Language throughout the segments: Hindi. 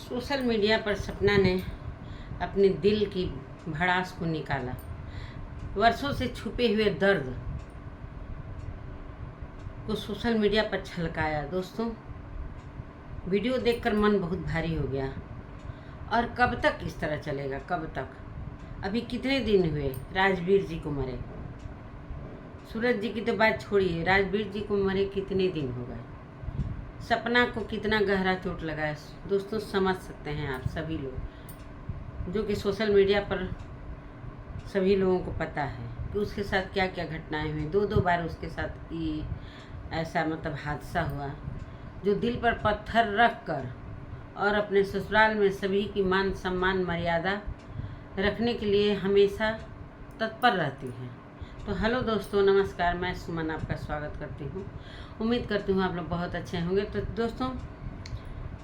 सोशल मीडिया पर सपना ने अपने दिल की भड़ास को निकाला। वर्षों से छुपे हुए दर्द को सोशल मीडिया पर छलकाया। दोस्तों, वीडियो देखकर मन बहुत भारी हो गया। और कब तक इस तरह चलेगा? कब तक? अभी कितने दिन हुए राजवीर जी को मरे? सूरज जी की तो बात छोड़िए, राजवीर जी को मरे कितने दिन हो गए? सपना को कितना गहरा चोट लगा है दोस्तों, समझ सकते हैं आप सभी लोग, जो कि सोशल मीडिया पर सभी लोगों को पता है कि उसके साथ क्या क्या घटनाएं हुई। दो बार उसके साथ ये ऐसा हादसा हुआ, जो दिल पर पत्थर रख कर और अपने ससुराल में सभी की मान सम्मान मर्यादा रखने के लिए हमेशा तत्पर रहती है। तो हेलो दोस्तों, नमस्कार, मैं सुमन आपका स्वागत करती हूँ। उम्मीद करती हूँ आप लोग बहुत अच्छे होंगे। तो दोस्तों,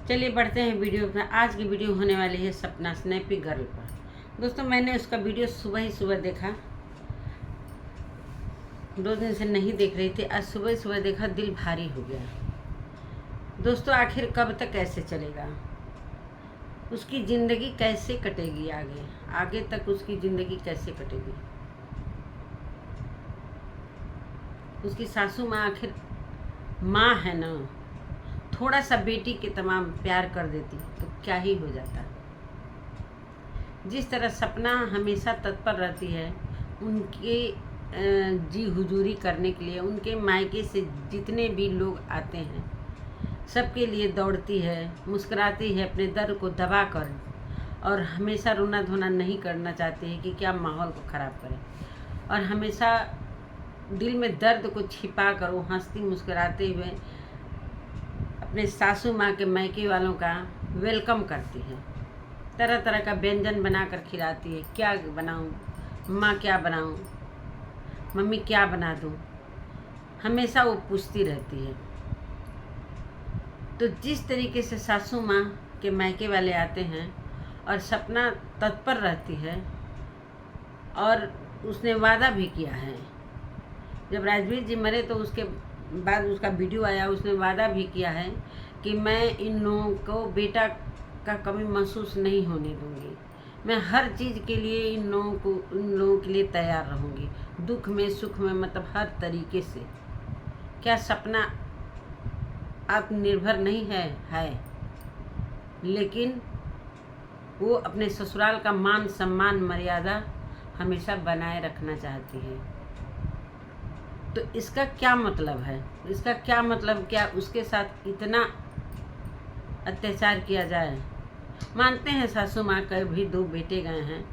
चलिए बढ़ते हैं वीडियो पर। आज की वीडियो होने वाली है सपना स्नैपी गर्ल पर। दोस्तों, मैंने उसका वीडियो सुबह ही सुबह देखा, 2 दिन से नहीं देख रही थी। आज सुबह सुबह देखा, दिल भारी हो गया। दोस्तों, आखिर कब तक ऐसे चलेगा? उसकी ज़िंदगी कैसे कटेगी? आगे तक उसकी ज़िंदगी कैसे कटेगी? उसकी सासू माँ आखिर माँ है ना, थोड़ा सा बेटी के तमाम प्यार कर देती तो क्या ही हो जाता। जिस तरह सपना हमेशा तत्पर रहती है उनके जी हुजूरी करने के लिए, उनके मायके से जितने भी लोग आते हैं सबके लिए दौड़ती है, मुस्कुराती है, अपने दर्द को दबा कर, और हमेशा रोना धोना नहीं करना चाहती है कि क्या माहौल को ख़राब करें। और हमेशा दिल में दर्द को छिपा कर वो हंसती मुस्कुराते हुए अपने सासू माँ के मायके वालों का वेलकम करती है। तरह तरह का व्यंजन बनाकर खिलाती है। क्या बनाऊँ माँ, क्या बनाऊँ मम्मी, क्या बना दूँ, हमेशा वो पूछती रहती है। तो जिस तरीके से सासू माँ के मायके वाले आते हैं और सपना तत्पर रहती है, और उसने वादा भी किया है, जब राजवीर जी मरे तो उसके बाद उसका वीडियो आया, उसने वादा भी किया है कि मैं इन लोगों को बेटा का कमी महसूस नहीं होने दूंगी। मैं हर चीज़ के लिए इन लोगों के लिए तैयार रहूंगी, दुख में सुख में, हर तरीके से। क्या सपना आत्मनिर्भर नहीं है, लेकिन वो अपने ससुराल का मान सम्मान मर्यादा हमेशा बनाए रखना चाहती है। तो इसका क्या मतलब है? इसका क्या मतलब, क्या उसके साथ इतना अत्याचार किया जाए? मानते हैं सासू माँ के भी 2 बेटे गए हैं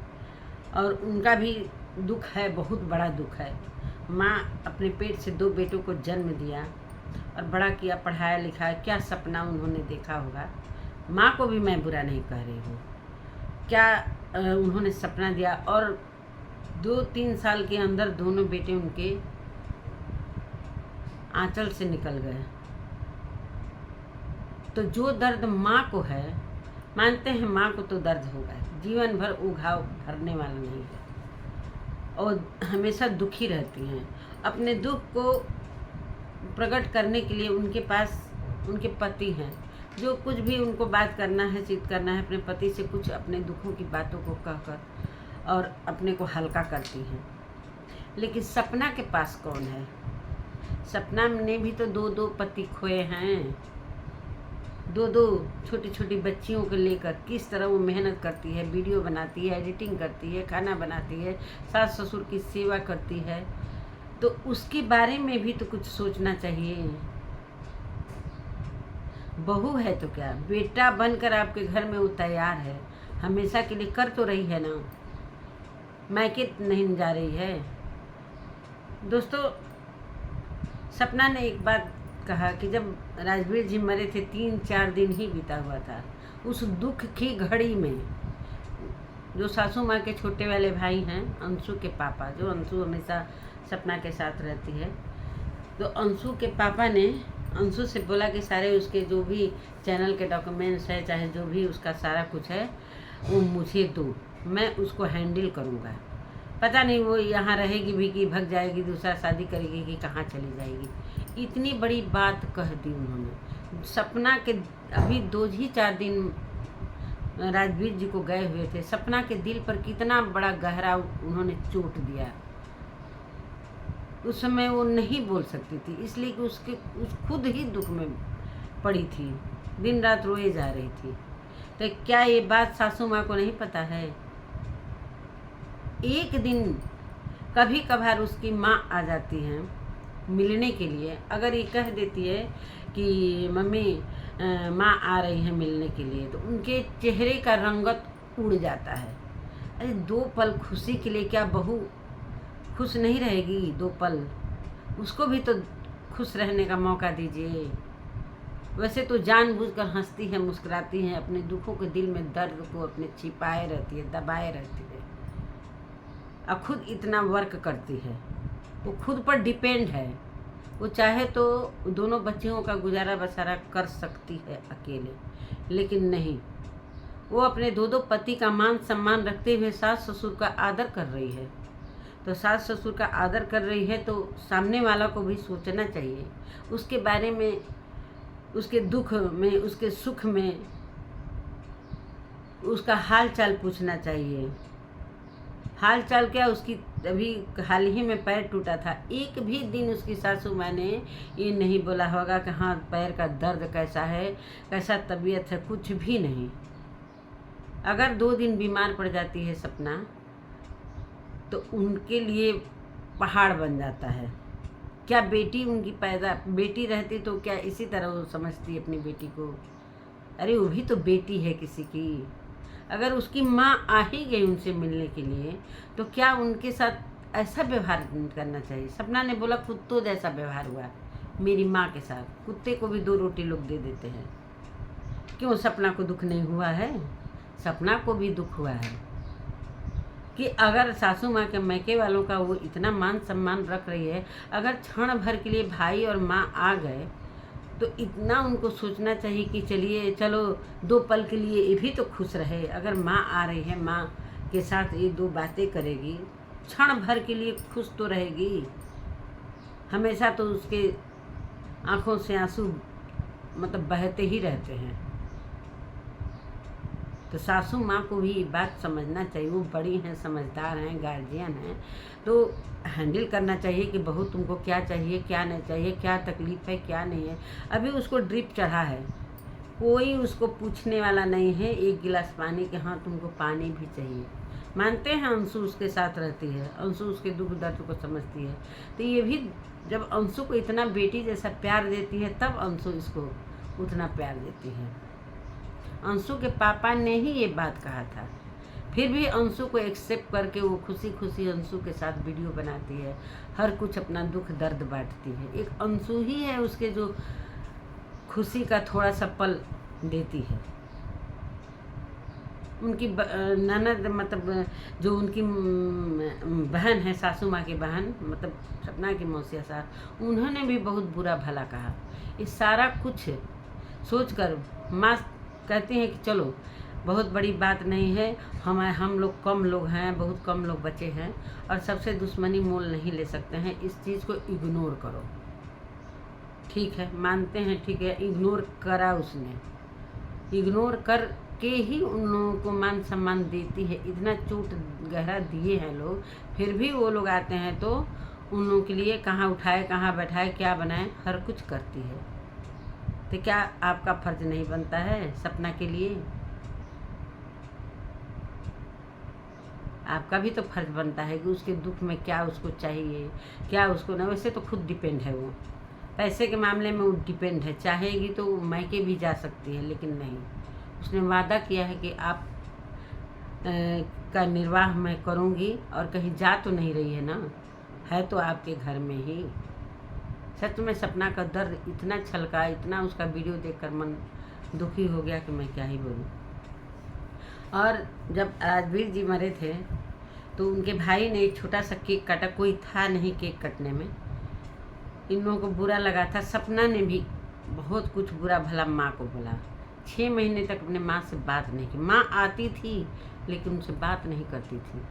और उनका भी दुख है, बहुत बड़ा दुख है। माँ अपने पेट से 2 बेटों को जन्म दिया और बड़ा किया, पढ़ाया लिखाया, क्या सपना उन्होंने देखा होगा। माँ को भी मैं बुरा नहीं कह रही हूँ, क्या उन्होंने सपना दिया। और 2-3 साल के अंदर दोनों बेटे उनके आंचल से निकल गए। तो जो दर्द माँ को है, मानते हैं माँ को तो दर्द होगा, जीवन भर वो घाव भरने वाला नहीं है, और हमेशा दुखी रहती हैं। अपने दुख को प्रकट करने के लिए उनके पास उनके पति हैं, जो कुछ भी उनको बात करना है, चित करना है, अपने पति से कुछ अपने दुखों की बातों को कहकर और अपने को हल्का करती हैं। लेकिन सपना के पास कौन है? सपना ने भी तो 2 पति खोए हैं, 2 छोटी छोटी बच्चियों को लेकर किस तरह वो मेहनत करती है, वीडियो बनाती है, एडिटिंग करती है, खाना बनाती है, सास ससुर की सेवा करती है। तो उसके बारे में भी तो कुछ सोचना चाहिए। बहू है तो क्या, बेटा बनकर आपके घर में वो तैयार है, हमेशा के लिए कर तो रही है ना, मायके नहीं जा रही है। दोस्तों, सपना ने एक बात कहा कि जब राजवीर जी मरे थे 3-4 दिन ही बीता हुआ था, उस दुख की घड़ी में जो सासू माँ के छोटे वाले भाई हैं, अंशु के पापा, जो अंशु हमेशा सपना के साथ रहती है, तो अंशु के पापा ने अंशु से बोला कि सारे उसके जो भी चैनल के डॉक्यूमेंट्स है, चाहे जो भी उसका सारा कुछ है, वो मुझे दो, मैं उसको हैंडल करूँगा। पता नहीं वो यहाँ रहेगी भी कि भाग जाएगी, दूसरा शादी करेगी कि कहाँ चली जाएगी। इतनी बड़ी बात कह दी उन्होंने। सपना के अभी 2 ही 4 दिन राजवीर जी को गए हुए थे, सपना के दिल पर कितना बड़ा गहरा उन्होंने चोट दिया। उस समय वो नहीं बोल सकती थी, इसलिए कि उस खुद ही दुख में पड़ी थी, दिन रात रोए जा रही थी। तो क्या ये बात सासू माँ को नहीं पता है? एक दिन कभी कभार उसकी माँ आ जाती है मिलने के लिए, अगर ये कह देती है कि मम्मी माँ आ रही है मिलने के लिए, तो उनके चेहरे का रंगत उड़ जाता है। अरे 2 पल खुशी के लिए क्या बहू खुश नहीं रहेगी? 2 पल उसको भी तो खुश रहने का मौका दीजिए। वैसे तो जानबूझकर हंसती है, मुस्कुराती है, अपने दुखों के दिल में दर्द को अपने छिपाए रहती है, दबाए रहती है, और खुद इतना वर्क करती है। वो खुद पर डिपेंड है। वो चाहे तो दोनों बच्चियों का गुजारा बसारा कर सकती है अकेले, लेकिन नहीं, वो अपने 2 पति का मान सम्मान रखते हुए सास ससुर का आदर कर रही है। तो सास ससुर का आदर कर रही है तो सामने वाला को भी सोचना चाहिए, उसके बारे में, उसके दुख में, उसके सुख में, उसका हाल चाल पूछना चाहिए। हाल चाल क्या, उसकी अभी हाल ही में पैर टूटा था, एक भी दिन उसकी सासू माँ ने ये नहीं बोला होगा कि हाँ पैर का दर्द कैसा है, कैसा तबीयत है, कुछ भी नहीं। अगर 2 दिन बीमार पड़ जाती है सपना, तो उनके लिए पहाड़ बन जाता है। क्या बेटी उनकी बेटी रहती तो क्या इसी तरह वो समझती अपनी बेटी को? अरे वो भी तो बेटी है किसी की। अगर उसकी माँ आ ही गई उनसे मिलने के लिए, तो क्या उनके साथ ऐसा व्यवहार करना चाहिए? सपना ने बोला कुत्तों जैसा व्यवहार हुआ मेरी माँ के साथ। कुत्ते को भी 2 रोटी लोग दे देते हैं। क्यों सपना को दुख नहीं हुआ है? सपना को भी दुख हुआ है कि अगर सासू माँ के मैके वालों का वो इतना मान सम्मान रख रही है, अगर क्षण भर के लिए भाई और माँ आ गए, तो इतना उनको सोचना चाहिए कि चलो 2 पल के लिए ये भी तो खुश रहे। अगर माँ आ रही है, माँ के साथ ये 2 बातें करेगी, क्षण भर के लिए खुश तो रहेगी। हमेशा तो उसके आँखों से आंसू मतलब बहते ही रहते हैं। तो सासू माँ को भी ये बात समझना चाहिए। वो बड़ी हैं, समझदार हैं, गार्जियन हैं, तो हैंडल करना चाहिए कि बहू तुमको क्या चाहिए, क्या नहीं चाहिए, क्या तकलीफ़ है, क्या नहीं है। अभी उसको ड्रिप चढ़ा है, कोई उसको पूछने वाला नहीं है 1 गिलास पानी के, हाँ तुमको पानी भी चाहिए। मानते हैं अंशु उसके साथ रहती है, अंशु उसके दुख दर्द को समझती है। तो ये भी जब अंशु को इतना बेटी जैसा प्यार देती है, तब अंशु इसको उतना प्यार देती है। अंशु के पापा ने ही ये बात कहा था, फिर भी अंशु को एक्सेप्ट करके वो खुशी खुशी अंशु के साथ वीडियो बनाती है, हर कुछ अपना दुख दर्द बांटती है। एक अंशु ही है उसके जो खुशी का थोड़ा सा पल देती है। उनकी ननद मतलब जो उनकी बहन है, सासू माँ की बहन, मतलब सपना की मौसिया साहब, उन्होंने भी बहुत बुरा भला कहा। इस सारा कुछ सोचकर माँ कहती हैं कि चलो बहुत बड़ी बात नहीं है, हम लोग कम लोग हैं, बहुत कम लोग बचे हैं, और सबसे दुश्मनी मोल नहीं ले सकते हैं, इस चीज़ को इग्नोर करो। ठीक है, मानते हैं, ठीक है, इग्नोर करा उसने, इग्नोर कर के ही उन लोगों को मान सम्मान देती है। इतना चोट गहरा दिए हैं लोग, फिर भी वो लोग आते हैं तो उन लोगों के लिए कहाँ उठाए, कहाँ बैठाए, क्या बनाए, हर कुछ करती है। तो क्या आपका फर्ज नहीं बनता है सपना के लिए? आपका भी तो फर्ज बनता है कि उसके दुख में क्या उसको चाहिए, क्या उसको ना। वैसे तो खुद डिपेंड है, वो पैसे के मामले में वो डिपेंड है, चाहेगी तो मैके भी जा सकती है, लेकिन नहीं, उसने वादा किया है कि आप का निर्वाह मैं करूँगी, और कहीं जा तो नहीं रही है ना, है तो आपके घर में ही। सच में सपना का दर्द इतना छलका, इतना उसका वीडियो देखकर मन दुखी हो गया कि मैं क्या ही बोलूँ। और जब राजवीर जी मरे थे तो उनके भाई ने एक छोटा सा केक काटा, कोई था नहीं केक कटने में, इन लोगों को बुरा लगा था। सपना ने भी बहुत कुछ बुरा भला माँ को बोला, 6 महीने तक अपने माँ से बात नहीं की। माँ आती थी लेकिन उनसे बात नहीं करती थी,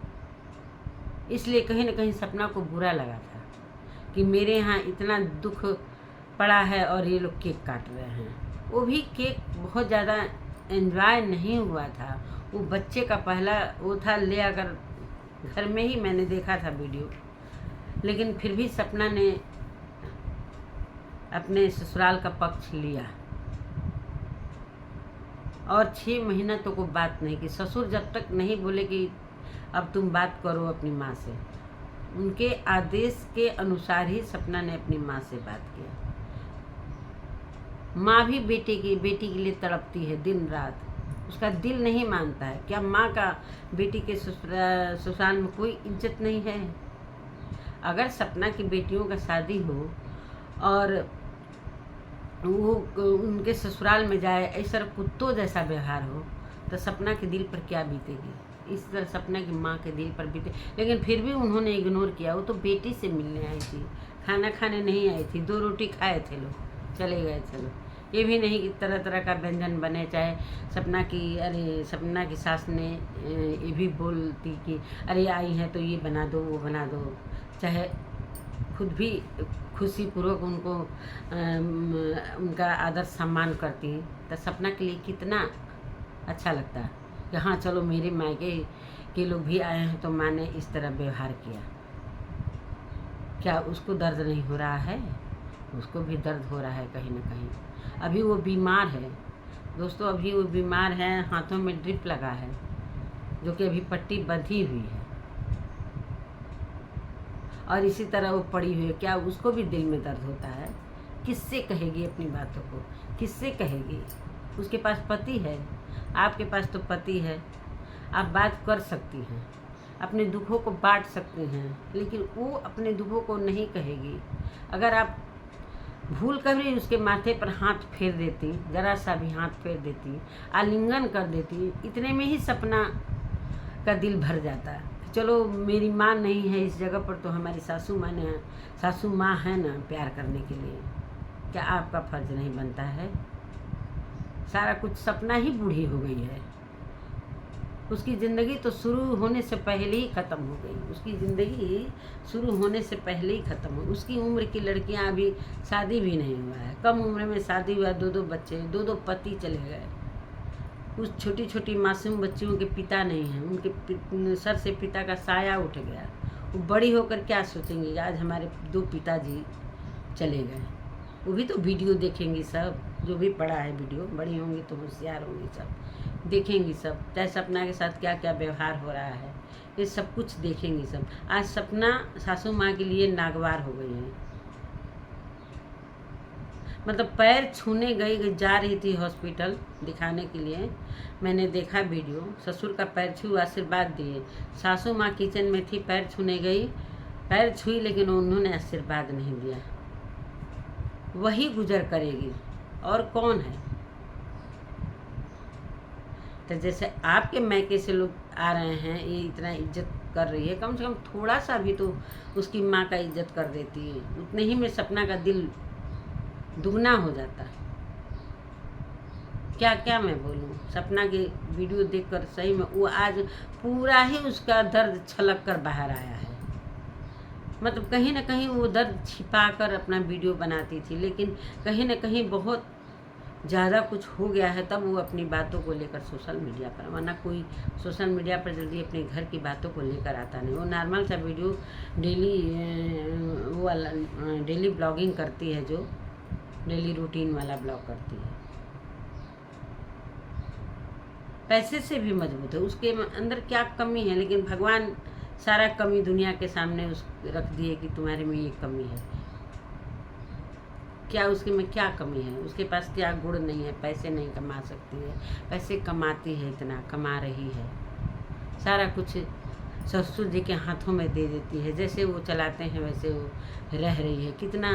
इसलिए कहीं ना कहीं सपना को बुरा लगा था कि मेरे यहाँ इतना दुख पड़ा है और ये लोग केक काट रहे हैं। वो भी केक बहुत ज़्यादा एंजॉय नहीं हुआ था। वो बच्चे का पहला वो था, ले अगर घर में ही मैंने देखा था वीडियो, लेकिन फिर भी सपना ने अपने ससुराल का पक्ष लिया और 6 महीना तो कोई बात नहीं की। ससुर जब तक नहीं बोले कि अब तुम बात करो अपनी माँ से, उनके आदेश के अनुसार ही सपना ने अपनी माँ से बात किया। माँ भी बेटी के लिए तड़पती है दिन रात, उसका दिल नहीं मानता है। क्या माँ का बेटी के ससुराल में कोई इज्जत नहीं है? अगर सपना की बेटियों का शादी हो और वो उनके ससुराल में जाए, ऐसा कुत्तों जैसा व्यवहार हो, तो सपना के दिल पर क्या बीतेगी? इस तरह सपना की माँ के दिल पर बीते। लेकिन फिर भी उन्होंने इग्नोर किया। वो तो बेटी से मिलने आई थी, खाना खाने नहीं आई थी। 2 रोटी खाए थे लोग, चले गए। चलो, ये भी नहीं कि तरह तरह का व्यंजन बने। चाहे सपना की सास ने ये भी बोलती कि अरे आई हैं तो ये बना दो, वो बना दो। चाहे खुद भी खुशी पूर्वक उनको उनका आदर सम्मान करती, तो सपना के लिए कितना अच्छा लगता है कि हाँ चलो मेरे मायके के लोग भी आए हैं तो माँ ने इस तरह व्यवहार किया। क्या उसको दर्द नहीं हो रहा है? उसको भी दर्द हो रहा है कहीं ना कहीं। अभी वो बीमार है दोस्तों, अभी वो बीमार है, हाथों में ड्रिप लगा है, जो कि अभी पट्टी बंधी हुई है और इसी तरह वो पड़ी हुई है। क्या उसको भी दिल में दर्द होता है? किससे कहेगी अपनी बातों को? किससे कहेगी? उसके पास पति है, आपके पास तो पति है, आप बात कर सकती हैं, अपने दुखों को बांट सकते हैं, लेकिन वो अपने दुखों को नहीं कहेगी। अगर आप भूल कर भी उसके माथे पर हाथ फेर देती, जरा सा भी हाथ फेर देती, आलिंगन कर देती, इतने में ही सपना का दिल भर जाता। चलो मेरी माँ नहीं है इस जगह पर, तो हमारी सासू माँ है ना प्यार करने के लिए। क्या आपका फर्ज नहीं बनता है? सारा कुछ सपना ही बूढ़ी हो गई है। उसकी ज़िंदगी तो शुरू होने से पहले ही ख़त्म हो गई। उसकी ज़िंदगी शुरू होने से पहले ही ख़त्म हो। उसकी उम्र की लड़कियां अभी शादी भी नहीं हुआ है, कम उम्र में शादी हुआ, 2 बच्चे, 2 पति चले गए। उस छोटी छोटी मासूम बच्चियों के पिता नहीं हैं, उनके सर से पिता का साया उठ गया। वो बड़ी होकर क्या सोचेंगी? आज हमारे 2 पिताजी चले गए। वो भी तो वीडियो देखेंगी सब, जो भी पढ़ा है वीडियो, बड़ी होंगी तो होशियार होंगी, सब देखेंगी सब। चाहे सपना के साथ क्या क्या व्यवहार हो रहा है, ये सब कुछ देखेंगी सब। आज सपना सासू माँ के लिए नागवार हो गई है। मतलब पैर छूने जा रही थी हॉस्पिटल दिखाने के लिए, मैंने देखा वीडियो। ससुर का पैर छू आशीर्वाद दिए, सासू माँ किचन में थी, पैर छूने गई, पैर छुई, लेकिन उन्होंने आशीर्वाद नहीं दिया। वही गुजर करेगी, और कौन है? तो जैसे आपके मैके से लोग आ रहे हैं, ये इतना इज्जत कर रही है, कम से कम थोड़ा सा भी तो उसकी माँ का इज्जत कर देती है। उतने ही में सपना का दिल दुगना हो जाता है। क्या क्या मैं बोलूँ? सपना की वीडियो देखकर सही में वो आज पूरा ही उसका दर्द छलक कर बाहर आया है। मतलब कहीं ना कहीं वो दर्द छिपा कर अपना वीडियो बनाती थी, लेकिन कहीं ना कहीं बहुत ज़्यादा कुछ हो गया है, तब वो अपनी बातों को लेकर सोशल मीडिया पर, वरना कोई सोशल मीडिया पर जल्दी अपने घर की बातों को लेकर आता नहीं। वो नॉर्मल सा वीडियो डेली ब्लॉगिंग करती है, जो डेली रूटीन वाला ब्लॉग करती है। पैसे से भी मजबूत है, उसके अंदर क्या कमी है? लेकिन भगवान सारा कमी दुनिया के सामने रख दिए कि तुम्हारे में ये कमी है। क्या उसके में क्या कमी है? उसके पास क्या गुण नहीं है? पैसे नहीं कमा सकती है? पैसे कमाती है, इतना कमा रही है, सारा कुछ ससुर जी के हाथों में दे देती है। जैसे वो चलाते हैं वैसे वो रह रही है। कितना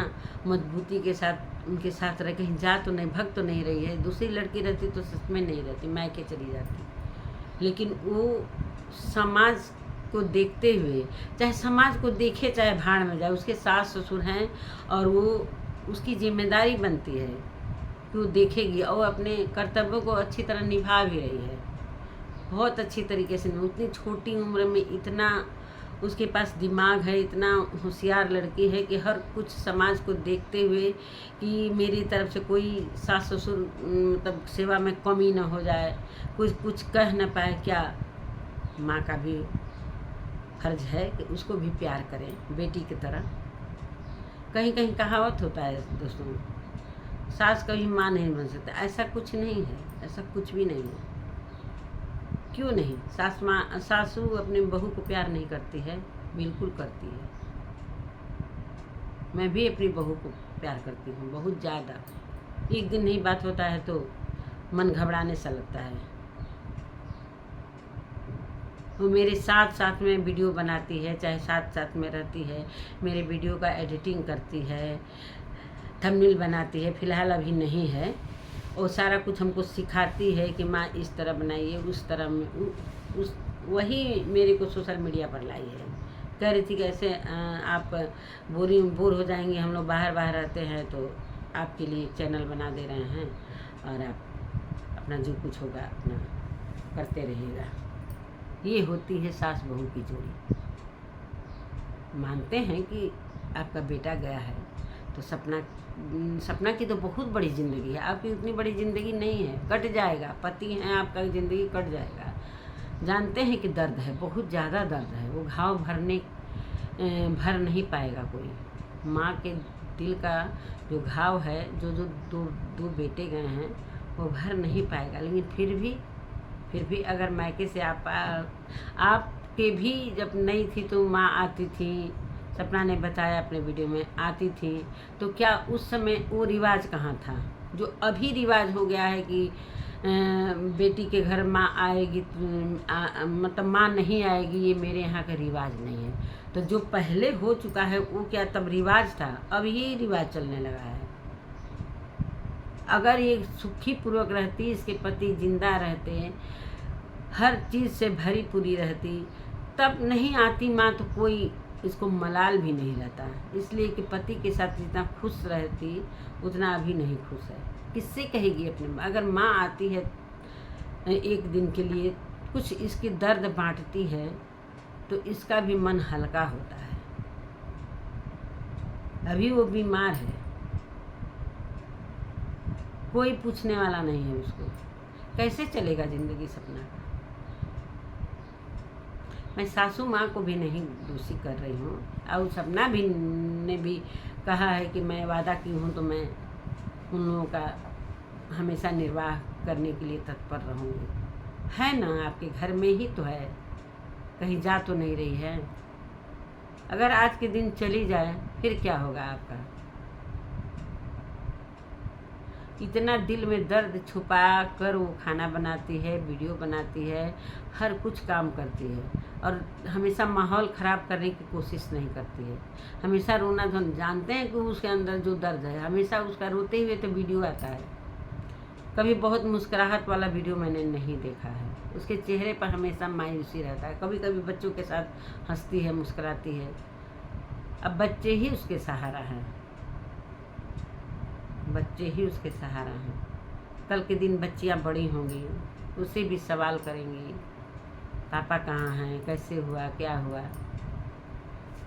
मजबूती के साथ उनके साथ रह, कहीं जा तो नहीं, भग तो नहीं रही है। दूसरी लड़की रहती तो सच में नहीं रहती, मायके चली जाती। लेकिन वो समाज को देखते हुए, चाहे समाज को देखे चाहे भाड़ में जाए, उसके सास ससुर हैं और वो उसकी जिम्मेदारी बनती है कि वो देखेगी और अपने कर्तव्यों को अच्छी तरह निभा भी रही है, बहुत अच्छी तरीके से। उतनी छोटी उम्र में इतना उसके पास दिमाग है, इतना होशियार लड़की है कि हर कुछ समाज को देखते हुए कि मेरी तरफ से कोई सास ससुर मतलब सेवा में कमी ना हो जाए, कुछ कह ना पाए। क्या माँ का भी फर्ज है कि उसको भी प्यार करें बेटी की तरह। कहीं कहीं कहावत होता है दोस्तों, सास कभी माँ नहीं बन सकता। ऐसा कुछ नहीं है, ऐसा कुछ भी नहीं है। क्यों नहीं? सासू अपने बहू को प्यार नहीं करती है? बिल्कुल करती है। मैं भी अपनी बहू को प्यार करती हूँ, बहुत ज़्यादा। एक दिन नहीं बात होता है तो मन घबराने सा लगता है। वो मेरे साथ साथ में वीडियो बनाती है, चाहे साथ साथ में रहती है, मेरे वीडियो का एडिटिंग करती है, थंबनेल बनाती है। फ़िलहाल अभी नहीं है। और सारा कुछ हमको सिखाती है कि माँ इस तरह बनाइए, उस तरह में उस वही मेरे को सोशल मीडिया पर लाई है। कह रही थी कि ऐसे आप बोर हो जाएंगे, हम लोग बाहर रहते हैं, तो आपके लिए चैनल बना दे रहे हैं और आप अपना जो कुछ होगा अपना करते रहिएगा। ये होती है सास बहू की जोड़ी। मानते हैं कि आपका बेटा गया है तो सपना की तो बहुत बड़ी ज़िंदगी है, आपकी उतनी बड़ी ज़िंदगी नहीं है, कट जाएगा। पति हैं आपका, ज़िंदगी कट जाएगा। जानते हैं कि दर्द है, बहुत ज़्यादा दर्द है। वो घाव भर नहीं पाएगा कोई। माँ के दिल का जो घाव है, जो दो बेटे गए हैं, वो भर नहीं पाएगा। लेकिन फिर भी अगर मायके से आपके भी जब नहीं थी तो माँ आती थी, सपना ने बताया अपने वीडियो में, आती थी, तो क्या उस समय वो रिवाज कहाँ था? जो अभी रिवाज हो गया है कि बेटी के घर माँ आएगी, मतलब माँ नहीं आएगी, ये मेरे यहाँ का रिवाज नहीं है। तो जो पहले हो चुका है वो क्या तब रिवाज था? अब ये रिवाज चलने लगा है। अगर ये सुखी पूर्वक रहती, इसके पति जिंदा रहते, हर चीज़ से भरी पूरी रहती, तब नहीं आती माँ, तो कोई इसको मलाल भी नहीं रहता। इसलिए कि पति के साथ जितना खुश रहती उतना अभी नहीं खुश है। किससे कहेगी अपने? अगर माँ आती है एक दिन के लिए, कुछ इसकी दर्द बांटती है, तो इसका भी मन हल्का होता है। अभी वो बीमार है, कोई पूछने वाला नहीं है उसको। कैसे चलेगा ज़िंदगी सपना का? मैं सासू माँ को भी नहीं दोषी कर रही हूँ, और सपना भी ने भी कहा है कि मैं वादा की हूँ तो मैं उन लोगों का हमेशा निर्वाह करने के लिए तत्पर रहूँगी। है ना, आपके घर में ही तो है, कहीं जा तो नहीं रही है। अगर आज के दिन चली जाए फिर क्या होगा आपका? इतना दिल में दर्द छुपा कर वो खाना बनाती है, वीडियो बनाती है, हर कुछ काम करती है, और हमेशा माहौल ख़राब करने की कोशिश नहीं करती है। हमेशा रोना धोना, जानते हैं कि उसके अंदर जो दर्द है, हमेशा उसका रोते हुए तो वीडियो आता है। कभी बहुत मुस्कुराहट वाला वीडियो मैंने नहीं देखा है। उसके चेहरे पर हमेशा मायूसी रहता है। कभी कभी बच्चों के साथ हंसती है, मुस्कुराती है। अब बच्चे ही उसके सहारा हैं, बच्चे ही उसके सहारा हैं। कल के दिन बच्चियां बड़ी होंगी, उसे भी सवाल करेंगी, पापा कहाँ हैं, कैसे हुआ, क्या हुआ,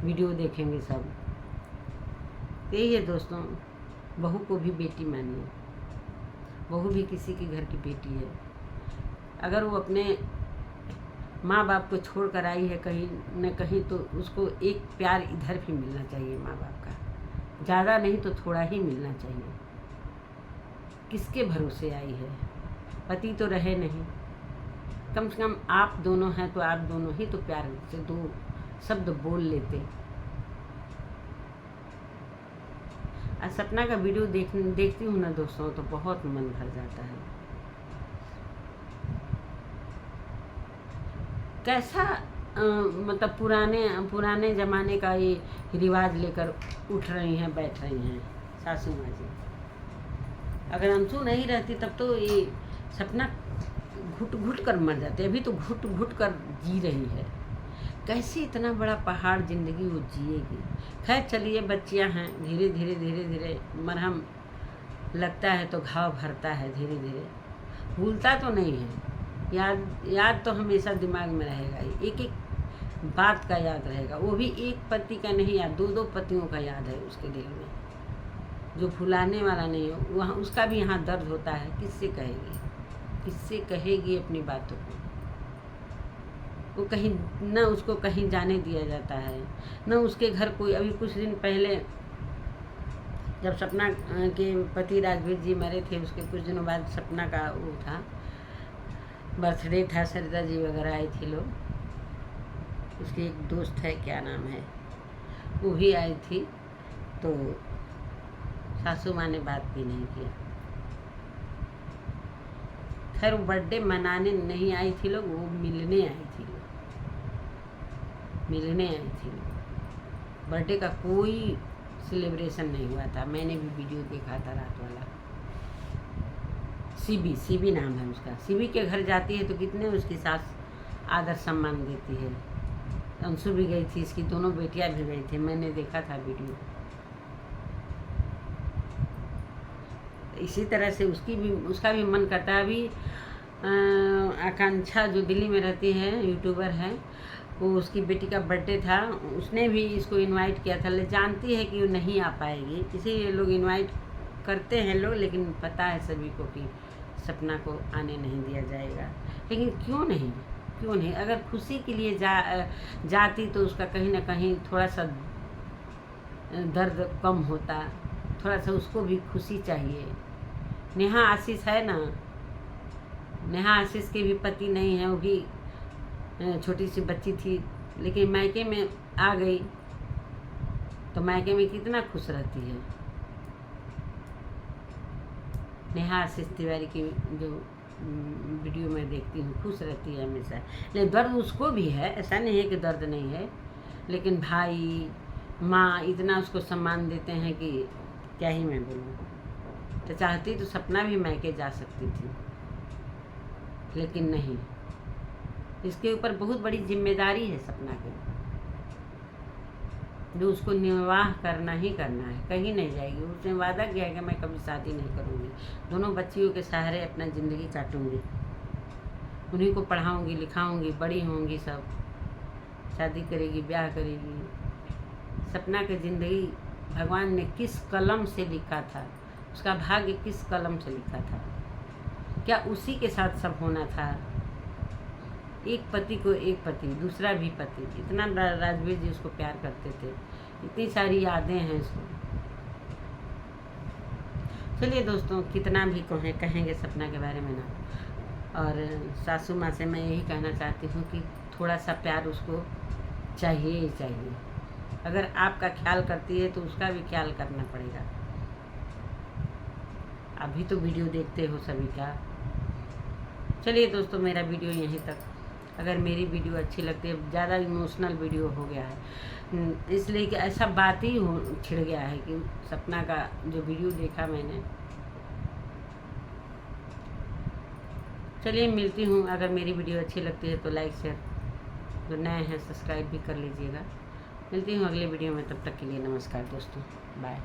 वीडियो देखेंगे सब। यही है दोस्तों, बहू को भी बेटी मानिए। बहू भी किसी के घर की बेटी है। अगर वो अपने माँ बाप को छोड़ कर आई है कहीं न कहीं, तो उसको एक प्यार इधर भी मिलना चाहिए माँ बाप का। ज़्यादा नहीं तो थोड़ा ही मिलना चाहिए। किसके भरोसे आई है? पति तो रहे नहीं, कम से कम आप दोनों हैं तो आप दोनों ही तो प्यार से दो शब्द बोल लेते। आज सपना का वीडियो देखती हूँ ना दोस्तों, तो बहुत मन भर जाता है। कैसा मतलब पुराने ज़माने का ये रिवाज लेकर उठ रही हैं, बैठ रही हैं सासू माँ जी। अगर अंशु नहीं रहती तब तो ये सपना घुट घुट कर मर जाते। अभी तो घुट घुट कर जी रही है। कैसे इतना बड़ा पहाड़ ज़िंदगी वो जिएगी? खैर चलिए, बच्चियां हैं, धीरे धीरे मरहम लगता है तो घाव भरता है धीरे धीरे। भूलता तो नहीं है, याद तो हमेशा दिमाग में रहेगा ही। एक बात का याद रहेगा, वो भी एक पति का नहीं याद, 2-2 पतियों का याद है उसके दिल में। जो भुलाने वाला नहीं हो, वहाँ उसका भी यहाँ दर्द होता है। किससे कहेगी, किससे कहेगी अपनी बातों को। वो कहीं न उसको कहीं जाने दिया जाता है, न उसके घर कोई। अभी कुछ दिन पहले जब सपना के पति राजवीर जी मरे थे, उसके कुछ दिनों बाद सपना का वो था, बर्थडे था, सरिता जी वगैरह आई थी लोग। उसकी एक दोस्त है, क्या नाम है, वो भी आई थी। तो सासू माँ ने बात भी नहीं किया। खैर वो बर्थडे मनाने नहीं आई थी लोग, वो मिलने आई थी लोग, मिलने आई थी लोग। बर्थडे का कोई सेलिब्रेशन नहीं हुआ था। मैंने भी वीडियो देखा था रात वाला। सीबी नाम है उसका। सीबी के घर जाती है तो कितने उसकी सास आदर सम्मान देती है। अंशु भी गई थी, इसकी दोनों बेटियां भी गई थी, मैंने देखा था वीडियो। इसी तरह से उसका भी मन करता है। अभी आकांक्षा जो दिल्ली में रहती है, यूट्यूबर है, वो उसकी बेटी का बर्थडे था, उसने भी इसको इनवाइट किया था। ले जानती है कि वो नहीं आ पाएगी, इसीलिए लोग इनवाइट करते हैं लोग, लेकिन पता है सभी को कि सपना को आने नहीं दिया जाएगा। लेकिन क्यों नहीं, क्यों नहीं? अगर खुशी के लिए जाती तो उसका कहीं ना कहीं थोड़ा सा दर्द कम होता, थोड़ा सा उसको भी खुशी चाहिए। नेहा आशीष है ना, नेहा आशीष के भी पति नहीं है, वो भी छोटी सी बच्ची थी, लेकिन मायके में आ गई तो मायके में कितना खुश रहती है। नेहा आशीष तिवारी की जो वीडियो में देखती हूँ, खुश रहती है हमेशा। लेकिन दर्द उसको भी है, ऐसा नहीं है कि दर्द नहीं है, लेकिन भाई माँ इतना उसको सम्मान देते हैं कि क्या ही मैं बोलूँ। तो चाहती तो सपना भी मायके जा सकती थी, लेकिन नहीं। इसके ऊपर बहुत बड़ी जिम्मेदारी है सपना की, जो उसको निर्वाह करना ही करना है, कहीं नहीं जाएगी। उसने वादा किया है कि मैं कभी शादी नहीं करूँगी, दोनों बच्चियों के सहारे अपना ज़िंदगी काटूँगी, उन्हीं को पढ़ाऊँगी लिखाऊँगी, बड़ी होंगी सब, शादी करेगी, ब्याह करेगी। सपना की ज़िंदगी भगवान ने किस कलम से लिखा था, उसका भाग्य किस कलम से लिखा था, क्या उसी के साथ सब होना था? एक पति को एक पति, दूसरा भी पति, इतना राजवीर जी उसको प्यार करते थे, इतनी सारी यादें हैं इसको। चलिए दोस्तों, कितना भी कहेंगे सपना के बारे में ना। और सासू माँ से मैं यही कहना चाहती हूँ कि थोड़ा सा प्यार उसको चाहिए ही चाहिए। अगर आपका ख्याल करती है तो उसका भी ख्याल करना पड़ेगा। अभी तो वीडियो देखते हो सभी का। चलिए दोस्तों, मेरा वीडियो यहीं तक। अगर मेरी वीडियो अच्छी लगती है, ज़्यादा इमोशनल वीडियो हो गया है, इसलिए कि ऐसा बात ही छिड़ गया है कि सपना का जो वीडियो देखा मैंने। चलिए मिलती हूँ। अगर मेरी वीडियो अच्छी लगती है तो लाइक शेयर, जो नए हैं सब्सक्राइब भी कर लीजिएगा। मिलती हूँ अगले वीडियो में, तब तक के लिए नमस्कार दोस्तों, बाय।